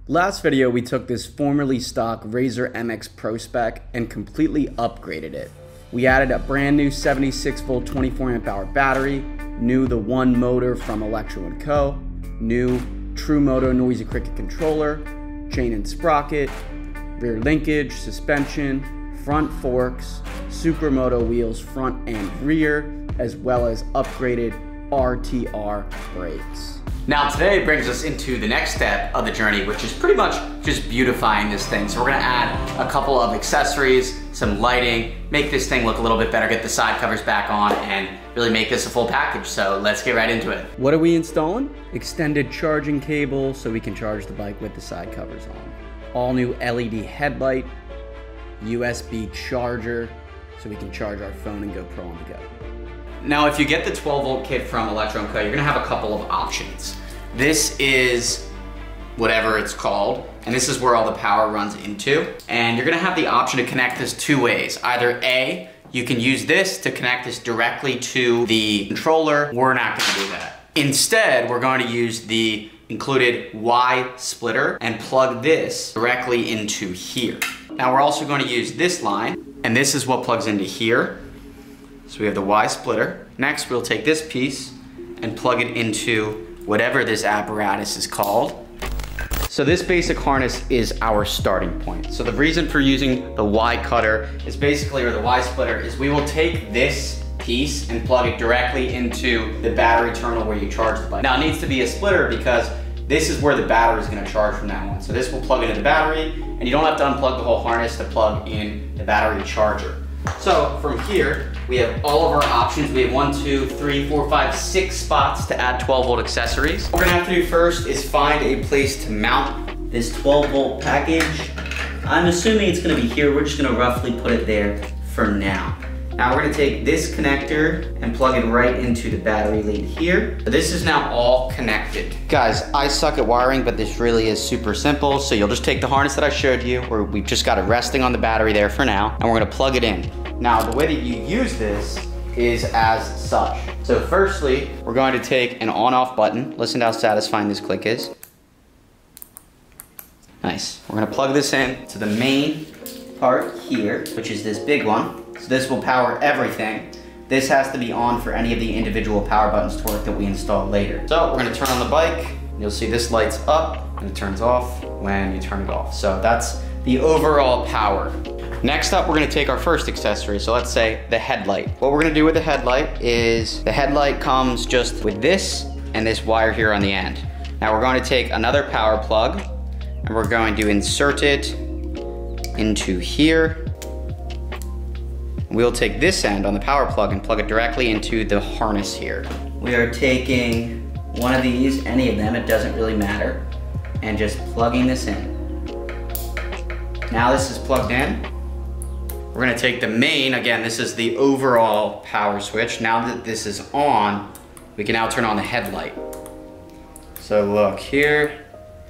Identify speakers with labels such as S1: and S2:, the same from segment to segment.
S1: Last video, we took this formerly stock Razor MX Pro spec and completely upgraded it. We added a brand new 76 volt 24 amp hour battery, new the one motor from Electro & Co, new True Moto noisy cricket controller, chain and sprocket, rear linkage, suspension, front forks, Supermoto wheels front and rear, as well as upgraded RTR brakes.
S2: Now today brings us into the next step of the journey, which is pretty much just beautifying this thing. So we're gonna add a couple of accessories, some lighting, make this thing look a little bit better, get the side covers back on, and really make this a full package. So let's get right into it.
S1: What are we installing? Extended charging cable so we can charge the bike with the side covers on. All new LED headlight, USB charger so we can charge our phone and GoPro on the go.
S2: Now, if you get the 12 volt kit from Electro & Co, you're gonna have a couple of options. This is whatever it's called, and this is where all the power runs into. And you're gonna have the option to connect this two ways. Either A, you can use this to connect this directly to the controller. We're not gonna do that. Instead, we're going to use the included Y splitter and plug this directly into here. Now, we're also going to use this line, and this is what plugs into here. So we have the Y splitter. Next, we'll take this piece and plug it into whatever this apparatus is called. So this basic harness is our starting point. So the reason for using the Y cutter is basically, or the Y splitter, is we will take this piece and plug it directly into the battery terminal where you charge the bike. Now it needs to be a splitter because this is where the battery is gonna charge from now on. So this will plug into the battery, and you don't have to unplug the whole harness to plug in the battery charger. So from here, we have all of our options. We have 1, 2, 3, 4, 5, 6 spots to add 12 volt accessories. What we're gonna have to do first is find a place to mount this 12 volt package. I'm assuming it's gonna be here. We're just gonna roughly put it there for now. Now we're gonna take this connector and plug it right into the battery lead here. So this is now all connected. Guys, I suck at wiring, but this really is super simple. So you'll just take the harness that I showed you, where we've just got it resting on the battery there for now, and we're gonna plug it in. Now, the way that you use this is as such. So firstly, we're going to take an on-off button. Listen to how satisfying this click is. Nice. We're gonna plug this in to the main part here, which is this big one. So this will power everything. This has to be on for any of the individual power buttons to work that we install later. So we're gonna turn on the bike. You'll see this lights up and it turns off when you turn it off. So that's the overall power. Next up, we're gonna take our first accessory. So let's say the headlight. What we're gonna do with the headlight is the headlight comes just with this and this wire here on the end. Now we're going to take another power plug and we're going to insert it into here. We'll take this end on the power plug and plug it directly into the harness here. We are taking one of these, any of them, it doesn't really matter, and just plugging this in. Now this is plugged in. We're gonna take the main, again, this is the overall power switch. Now that this is on, we can now turn on the headlight. So look here,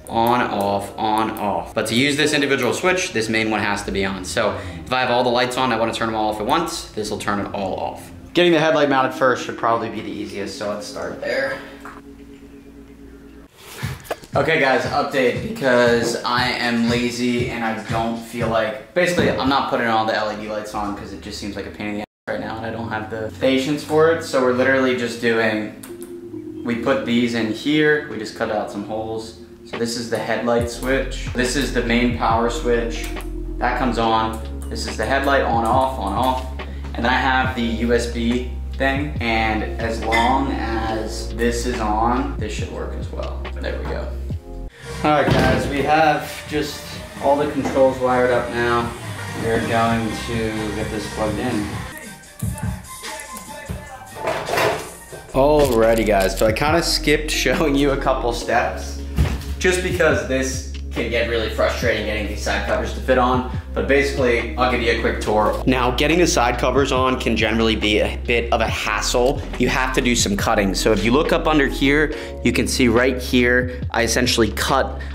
S2: on, off, on, off. But to use this individual switch, this main one has to be on. So if I have all the lights on, I want to turn them all off at once, this will turn it all off. Getting the headlight mounted first should probably be the easiest, so let's start there. Okay guys, update, because I am lazy and I don't feel like, basically I'm not putting all the LED lights on because it just seems like a pain in the ass right now and I don't have the patience for it. So we're literally just doing, we put these in here, we just cut out some holes. So this is the headlight switch. This is the main power switch. That comes on. This is the headlight on, off, on, off. And then I have the USB thing. And as long as this is on, this should work as well. There we go. All right guys, we have just all the controls wired up now. We're going to get this plugged in. Alrighty guys, so I kind of skipped showing you a couple steps just because this can get really frustrating getting these side covers to fit on. But basically, I'll give you a quick tour. Now, getting the side covers on can generally be a bit of a hassle. You have to do some cutting. So if you look up under here, you can see right here, I essentially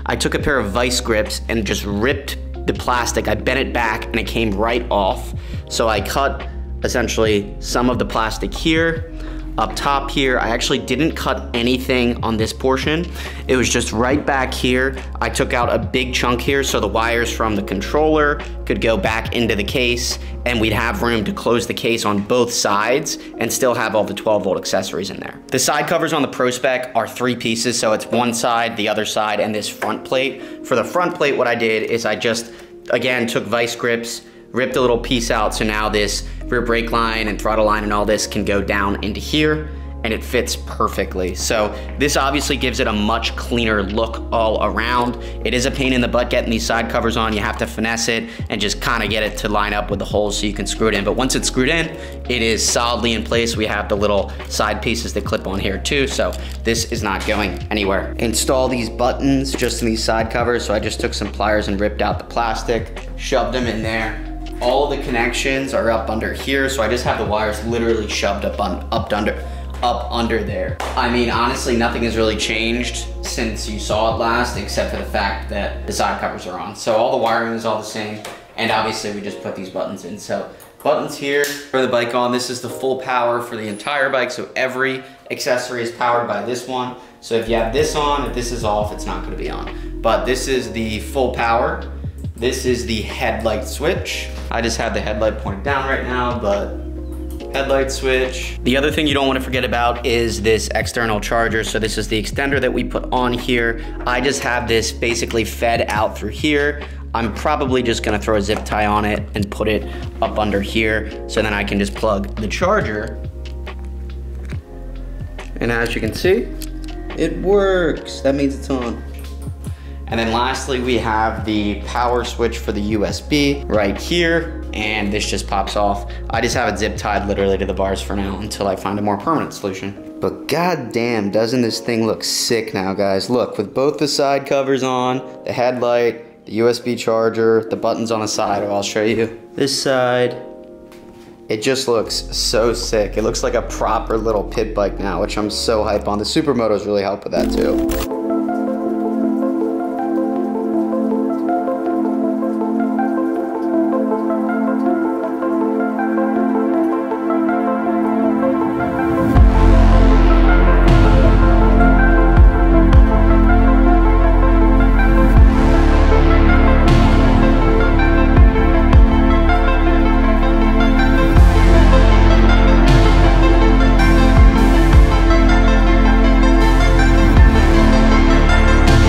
S2: I took a pair of vice grips and just ripped the plastic. I bent it back and it came right off. So I cut essentially some of the plastic here, up top here. I actually didn't cut anything on this portion. It was just right back here. I took out a big chunk here so the wires from the controller could go back into the case, and we'd have room to close the case on both sides and still have all the 12-volt accessories in there. The side covers on the Pro Spec are 3 pieces, so it's one side, the other side, and this front plate. For the front plate, what I did is I just, again, took vice grips, ripped a little piece out, so now this rear brake line and throttle line and all this can go down into here, and it fits perfectly. So this obviously gives it a much cleaner look all around. It is a pain in the butt getting these side covers on. You have to finesse it and just kind of get it to line up with the holes so you can screw it in. But once it's screwed in, it is solidly in place. We have the little side pieces that clip on here too, so this is not going anywhere. Install these buttons just in these side covers. So I just took some pliers and ripped out the plastic, shoved them in there. All the connections are up under here, so I just have the wires literally shoved up under there. I mean, honestly, nothing has really changed since you saw it last, except for the fact that the side covers are on. So all the wiring is all the same, and obviously we just put these buttons in. So buttons here for the bike on. This is the full power for the entire bike, so every accessory is powered by this one. So if you have this on, if this is off, it's not gonna be on. But this is the full power. This is the headlight switch. I just have the headlight pointed down right now, but headlight switch. The other thing you don't want to forget about is this external charger. So this is the extender that we put on here. I just have this basically fed out through here. I'm probably just gonna throw a zip tie on it and put it up under here, so then I can just plug the charger. And as you can see, it works. That means it's on. And then lastly, we have the power switch for the USB right here, and this just pops off. I just have it zip tied literally to the bars for now until I find a more permanent solution. But goddamn, doesn't this thing look sick now, guys? Look, with both the side covers on, the headlight, the USB charger, the buttons on the side, I'll show you. This side, it just looks so sick. It looks like a proper little pit bike now, which I'm so hype on. The Supermotos really help with that too.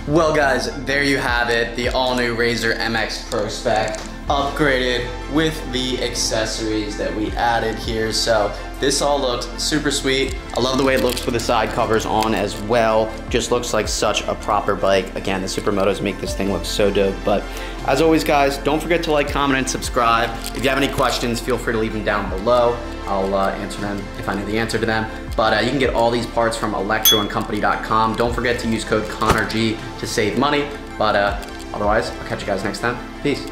S1: Well guys, there you have it, the all-new RZR MX Pro Spec, upgraded with the accessories that we added here. So this all looked super sweet. I love the way it looks with the side covers on as well. Just looks like such a proper bike. Again, the Supermotos make this thing look so dope. But as always guys, don't forget to like, comment, and subscribe. If you have any questions, feel free to leave them down below. I'll answer them if I know the answer to them. But you can get all these parts from electroandcompany.com. Don't forget to use code ConnorG to save money. But otherwise, I'll catch you guys next time. Peace.